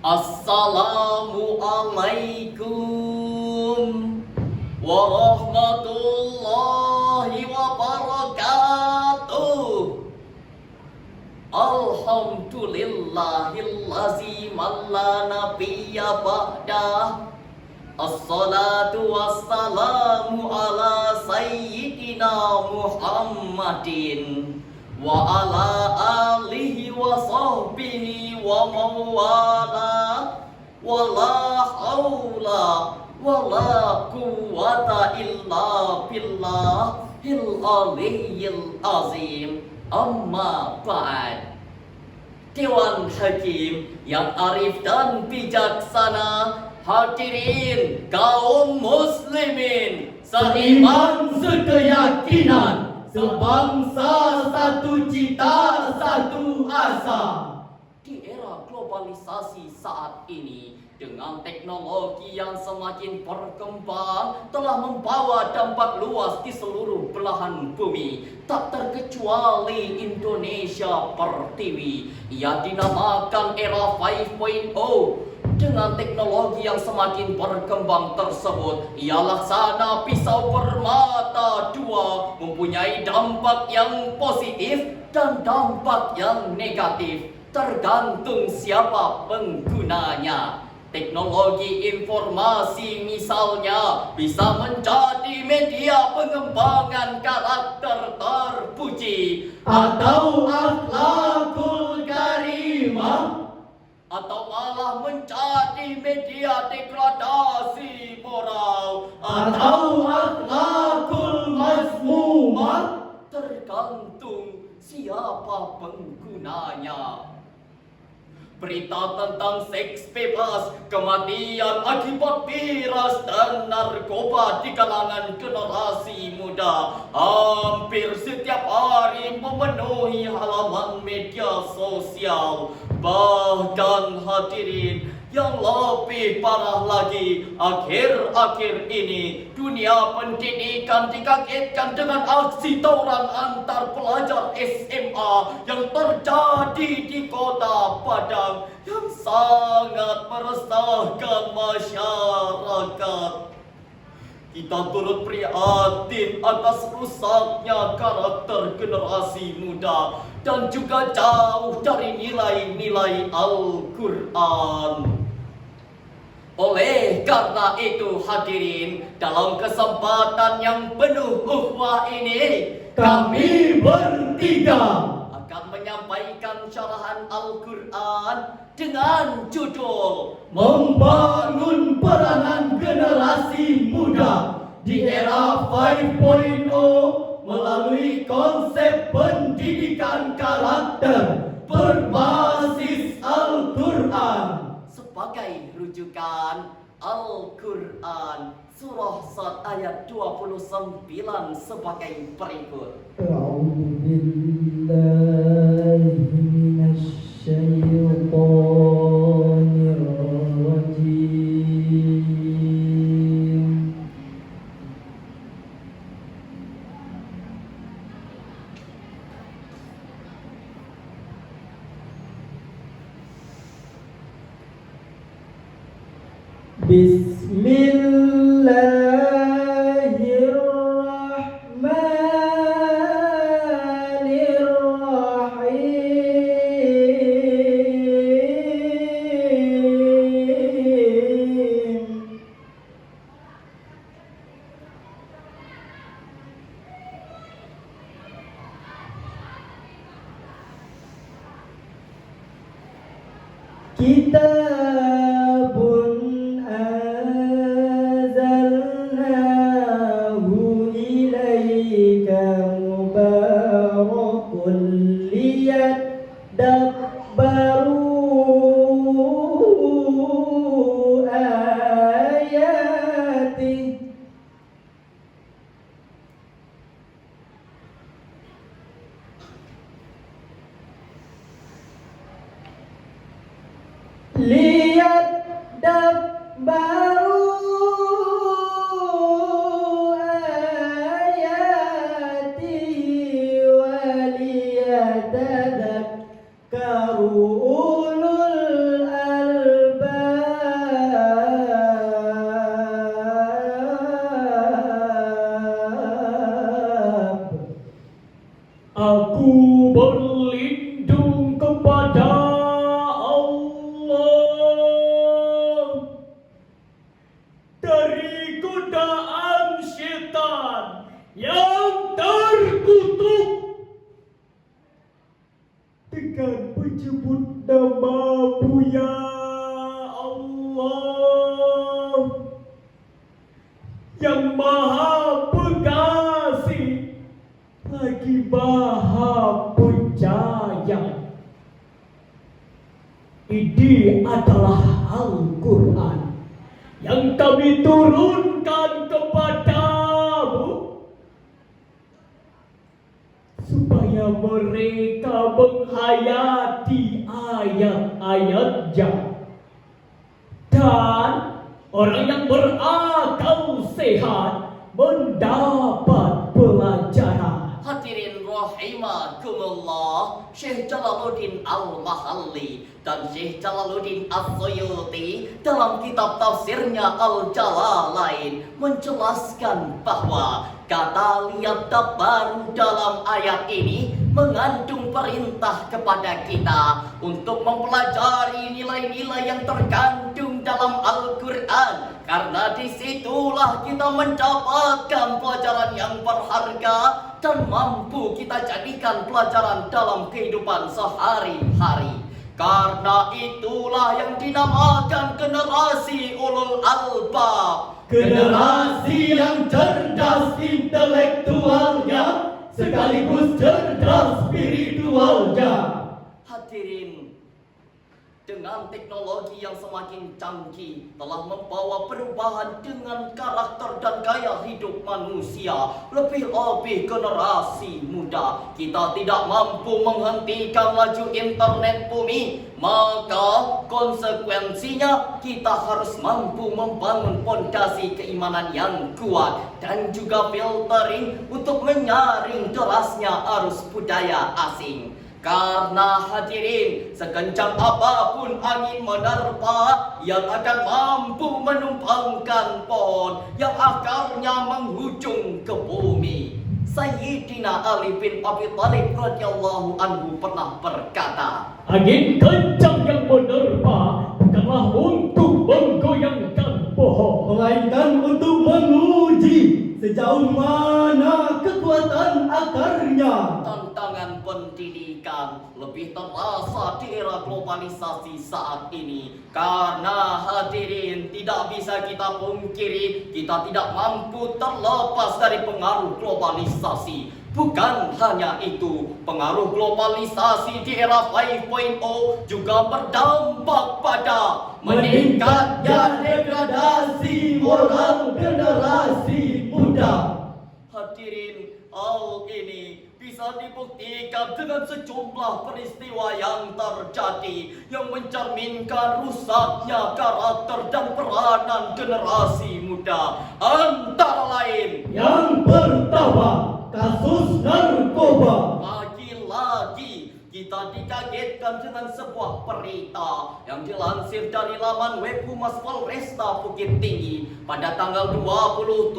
Assalamualaikum warahmatullahi wabarakatuh. Alhamdulillahillazi man la nabiyya ba'dah. Assalatu wassalamu ala sayyidina Muhammadin wa ala alihi wa sahbihi wa mawala wa la hawla wa la quwwata illa billahil aliyyil azim. Amma ba'd. Dewan Hakim yang arif dan bijaksana, hadirin kaum muslimin, seiman sekeyakinan, sebangsa satu cita satu asa. Di era globalisasi saat ini, dengan teknologi yang semakin berkembang telah membawa dampak luas di seluruh belahan bumi, tak terkecuali Indonesia Pertiwi. Ia dinamakan era 5.0. Dengan teknologi yang semakin berkembang tersebut, ia laksana pisau bermata dua, mempunyai dampak yang positif dan dampak yang negatif, tergantung siapa penggunanya. Teknologi informasi misalnya bisa menjadi media pengembangan karakter terpuji atau akhlakul karimah, atau malah menjadi media degradasi moral atau akhlakul mazmumah, tergantung siapa penggunanya. Berita tentang seks bebas, kematian akibat miras dan narkoba di kalangan generasi muda hampir setiap hari memenuhi halaman media sosial. Bahkan hadirin, yang lebih parah lagi, akhir-akhir ini dunia pendidikan dikagetkan dengan aksi tawuran antar pelajar SMA yang terjadi di Kota Padang yang sangat meresahkan masyarakat. Kita turut prihatin atas rusaknya karakter generasi muda dan juga jauh dari nilai-nilai Al-Quran. Oleh karena itu hadirin, dalam kesempatan yang penuh ukhuwah ini, kami bertiga akan menyampaikan syarahan Al-Quran dengan judul Membangun Peranan Generasi Muda di Era 5.0 melalui konsep pendidikan karakter berbasis Al-Quran. Sebagai rujukan, Al-Quran Surah Sad ayat 29 sebagai berikut. A'udzu billahi minasy syaithanir rajim. Bismillahirrahmanirrahim. Kitabun anzalnahu ilaika mubarakun liyadabbaru ayatih. Liyadabbaru ayatihi wa liyatadakkaru ulul albab. Maha Pencahaya. Ini adalah Al-Quran yang kami turunkan kepadamu supaya mereka menghayati ayat-ayatnya, dan orang yang berakal sehat mendapat pelajaran. Hadirin rahimakumullah, Syekh Jalaluddin Al-Mahalli dan Syekh Jalaluddin As-Suyuti dalam kitab tafsirnya Al-Jalalain menjelaskan bahwa kata liyadabbaru dalam ayat ini mengandung perintah kepada kita untuk mempelajari nilai-nilai yang terkandung dalam Al-Quran, karena disitulah kita mendapatkan pelajaran yang berharga dan mampu kita jadikan pelajaran dalam kehidupan sehari-hari. Karena itulah yang dinamakan generasi ulul albab, Generasi yang cerdas intelektualnya sekaligus cerdas spiritualnya. Hadirin, dengan teknologi yang semakin canggih telah membawa perubahan dengan karakter dan gaya hidup manusia, lebih-lebih generasi muda. Kita tidak mampu menghentikan laju internet bumi, maka konsekuensinya kita harus mampu membangun fondasi keimanan yang kuat dan juga filtering untuk menyaring derasnya arus budaya asing. Karena hadirin, sekencang apapun angin menerpa yang akan mampu menumpangkan pohon yang akarnya menghujung ke bumi. Sayyidina Ali bin Abi Thalib radhiyallahu anhu pernah berkata, Angin kencang yang menerpa bukanlah untuk menggoyangkan pohon, Melainkan untuk menguji sejauh mana kekuatan akarnya. tantangan pendidikan lebih terasa di era globalisasi saat ini. Karena hadirin, tidak bisa kita pungkiri, kita tidak mampu terlepas dari pengaruh globalisasi. Bukan hanya itu, pengaruh globalisasi di era 5.0 juga berdampak pada Meningkatnya degradasi moral generasi muda. Hadirin, hal ini bisa dibuktikan dengan sejumlah peristiwa yang terjadi yang mencerminkan rusaknya karakter dan peranan generasi muda. Antara lain, Yang pertama, kasus narkoba. lagi-lagi kita dikagetkan dengan sebuah berita yang dilansir dari laman web Humas Polresta Bukit Tinggi pada tanggal 27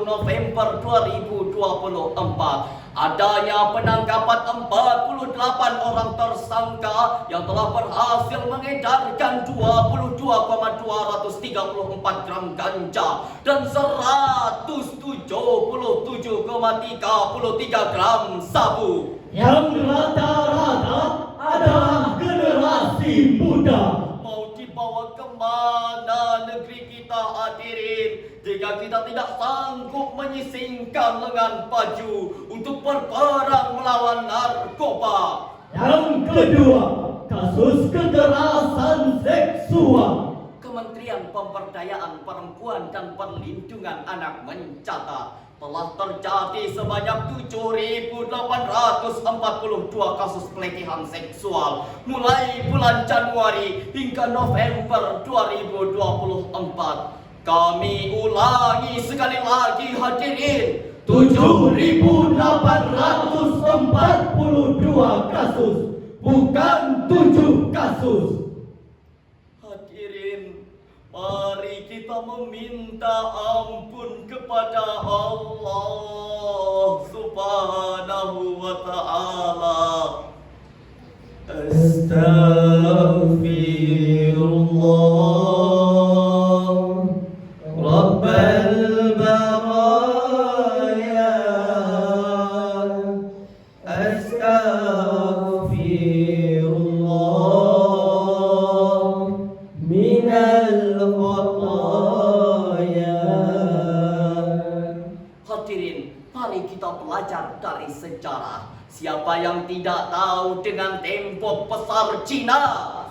November 2024. Adanya penangkapan 48 orang tersangka yang telah berhasil mengedarkan 22,234 gram ganja dan 177,33 gram sabu. Yang rata-rata adalah generasi muda. Mau dibawa kemana negeri kita hadirin jika kita tidak sanggup menyisingkan lengan baju untuk berperang melawan narkoba? Yang kedua, kasus kekerasan seksual. Kementerian Pemberdayaan Perempuan dan Perlindungan Anak mencatat telah terjadi sebanyak 7.842 kasus pelecehan seksual mulai bulan Januari hingga November 2024. Kami ulangi sekali lagi hadirin, 7.842 kasus, bukan 7 kasus. Hadirin, mari kita meminta ampun kepada Allah Subhanahu wa ta'ala. Astaghfirullah Rabbal baraya. Astaghfirullah minal khataya. Hadirin, mari kita belajar dari sejarah Siapa yang tidak tahu dengan tembok besar Cina?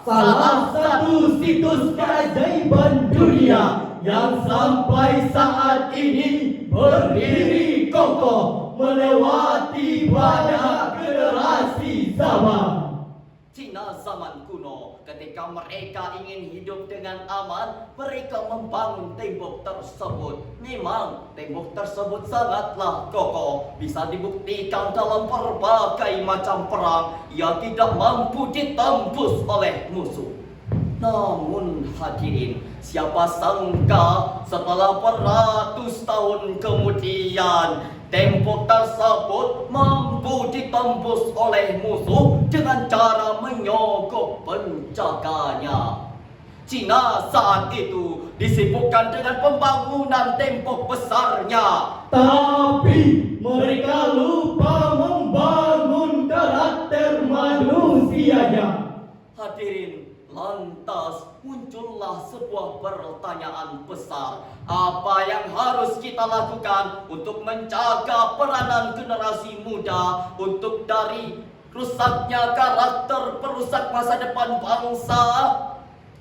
Salah satu situs keajaiban dunia yang sampai saat ini berdiri kokoh melewati banyak generasi zaman. Cina zaman kuno, ketika mereka ingin hidup dengan aman, mereka membangun tembok tersebut. Memang tembok tersebut sangatlah kokoh, bisa dibuktikan dalam berbagai macam perang. Ia tidak mampu ditembus oleh musuh. Namun hadirin, siapa sangka setelah beratus tahun kemudian tembok tersebut mampu ditembus oleh musuh dengan cara menyogok penjaganya. Cina saat itu disibukkan dengan pembangunan tembok besarnya. Tapi mereka lupa membangun karakter manusianya. Hadirin, lantas muncullah sebuah pertanyaan besar. Apa yang harus kita lakukan untuk menjaga peranan generasi muda untuk dari rusaknya karakter perusak masa depan bangsa?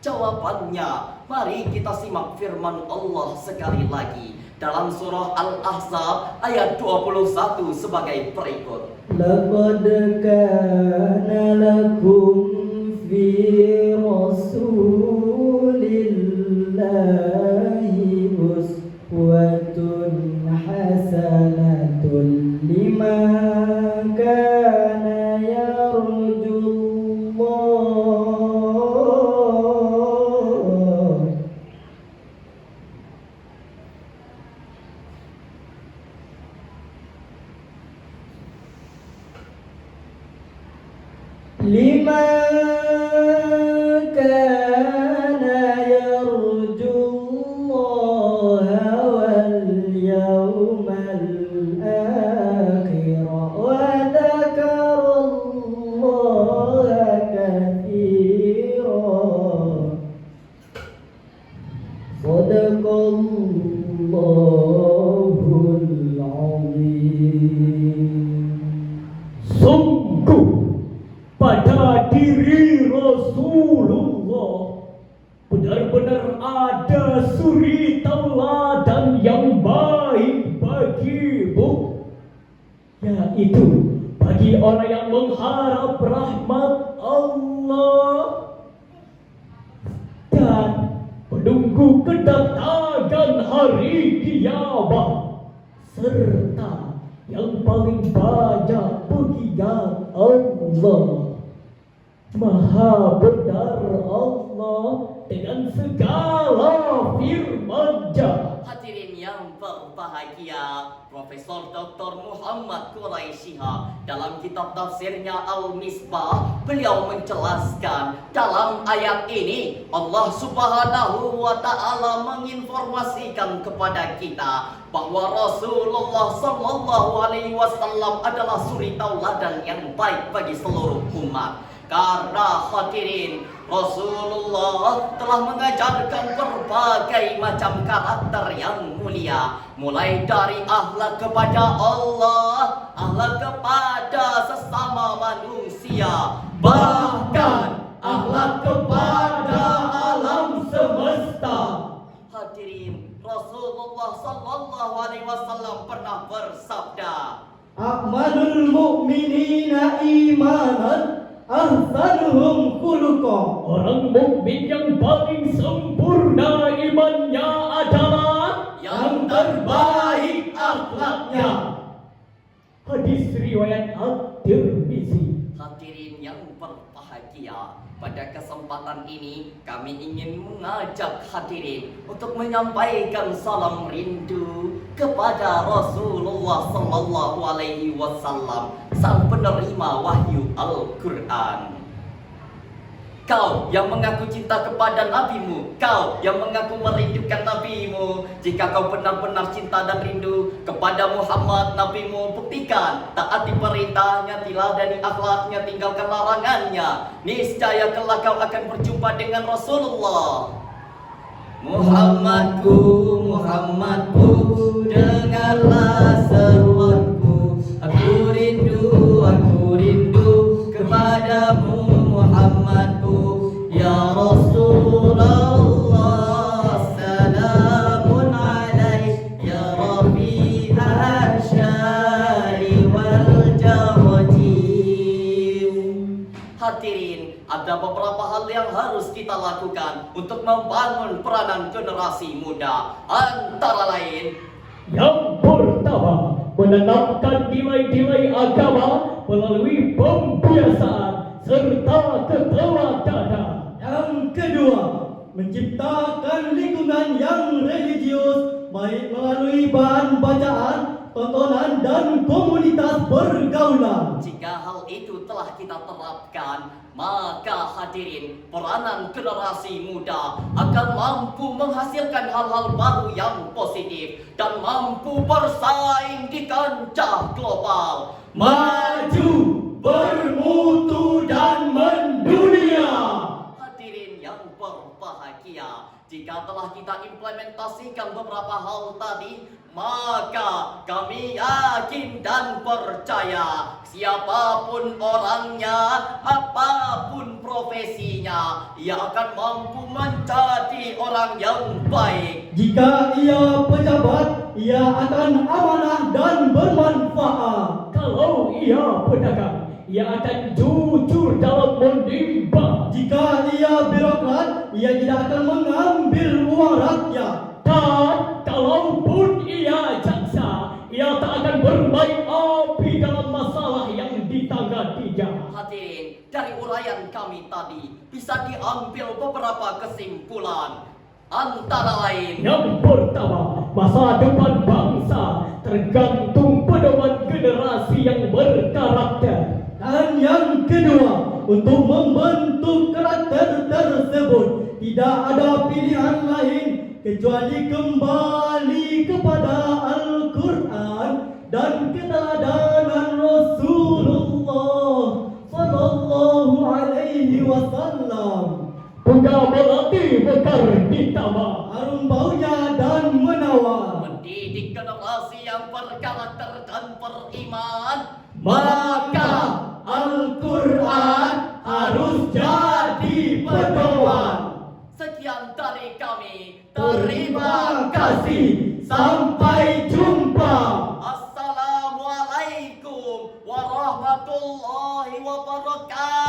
Jawabannya, mari kita simak firman Allah sekali lagi dalam surah Al-Ahzab ayat 21 sebagai berikut. Laqad kana lakum fi rasulillahi uswatun hasanatun liman kana yarjullah Sungguh pada diri Rasulullah benar-benar ada suri tauladan yang baik bagimu, yaitu bagi orang yang mengharap rahmat Allah dan menunggu kedatangan hari kiamat, serta yang paling banyak pujian Allah. Maha benar Allah dengan segala firman-Nya. Hadirin yang berbahagia, Profesor Dr. Muhammad Quraisy Shihab dalam kitab tafsirnya Al-Misbah, beliau menjelaskan dalam ayat ini Allah Subhanahu wa taala menginformasikan kepada kita bahwa Rasulullah sallallahu alaihi wasallam adalah suri tauladan yang baik bagi seluruh umat. Karena hadirin, Rasulullah telah mengajarkan berbagai macam karakter yang mulia, mulai dari akhlak kepada Allah, akhlak kepada sesama manusia, bahkan akhlak kepada alam semesta. Hadirin, Rasulullah sallallahu alaihi wasallam pernah bersabda, Akmalul mu'minina imanan ahsanuhum khuluqa. Orang mukmin yang paling sempurna imannya adalah yang terbaik akhlaknya. Hadis riwayat At-Tirmizi. Hadirin yang berbahagia, pada kesempatan ini kami ingin mengajak hadirin untuk menyampaikan salam rindu kepada Rasulullah sallallahu alaihi wasallam, sang penerima wahyu Al-Quran. Kau yang mengaku cinta kepada nabimu, kau yang mengaku merindukan nabimu, jika kau benar-benar cinta dan rindu kepada Muhammad nabimu, buktikan taati perintahnya, tiladani akhlaknya, tinggalkan larangannya. Niscaya kelak kau akan berjumpa dengan Rasulullah. Muhammadku, Muhammadku, dengarlah seruanku, aku rindu, aku beberapa hal yang harus kita lakukan untuk membangun peranan generasi muda. Antara lain, Yang pertama, menanamkan nilai-nilai agama melalui pembiasaan serta keteladanan. Yang kedua, menciptakan lingkungan yang religius baik melalui bahan bacaan, tontonan dan komunitas pergaulan. jika hal itu telah kita terapkan, maka hadirin, peranan generasi muda akan mampu menghasilkan hal-hal baru yang positif dan mampu bersaing di kancah global. Maju, bermutu dan mendunia. Hadirin yang berbahagia, jika telah kita implementasikan beberapa hal tadi, maka kami yakin dan percaya siapapun orangnya, apapun profesinya, ia akan mampu menjadi orang yang baik. Jika ia pejabat, ia akan amanah dan bermanfaat. Kalau ia pedagang, ia akan jujur dalam menimba. Jika ia birokrat, ia tidak akan mengambil uang rakyat. Dan kalaupun ia jaksa, ia tak akan bermain api dalam masalah yang ditangani-nya. Hadirin, dari uraian kami tadi bisa diambil beberapa kesimpulan. Antara lain, Yang pertama, masa depan bangsa tergantung pedoman generasi yang berkarakter. Dan yang kedua, untuk membentuk karakter tersebut, tidak ada pilihan lain kecuali kembali kepada Al-Quran dan keteladanan Rasulullah sallallahu alaihi wasallam. Bunga melati mekar di taman. Harum baunya dan menawar. mendidik generasi yang berkarakter dan beriman. Maka Al-Quran harus jadi pedoman. Sekian dari kami. Terima kasih. Sampai jumpa. Assalamualaikum warahmatullahi wabarakatuh.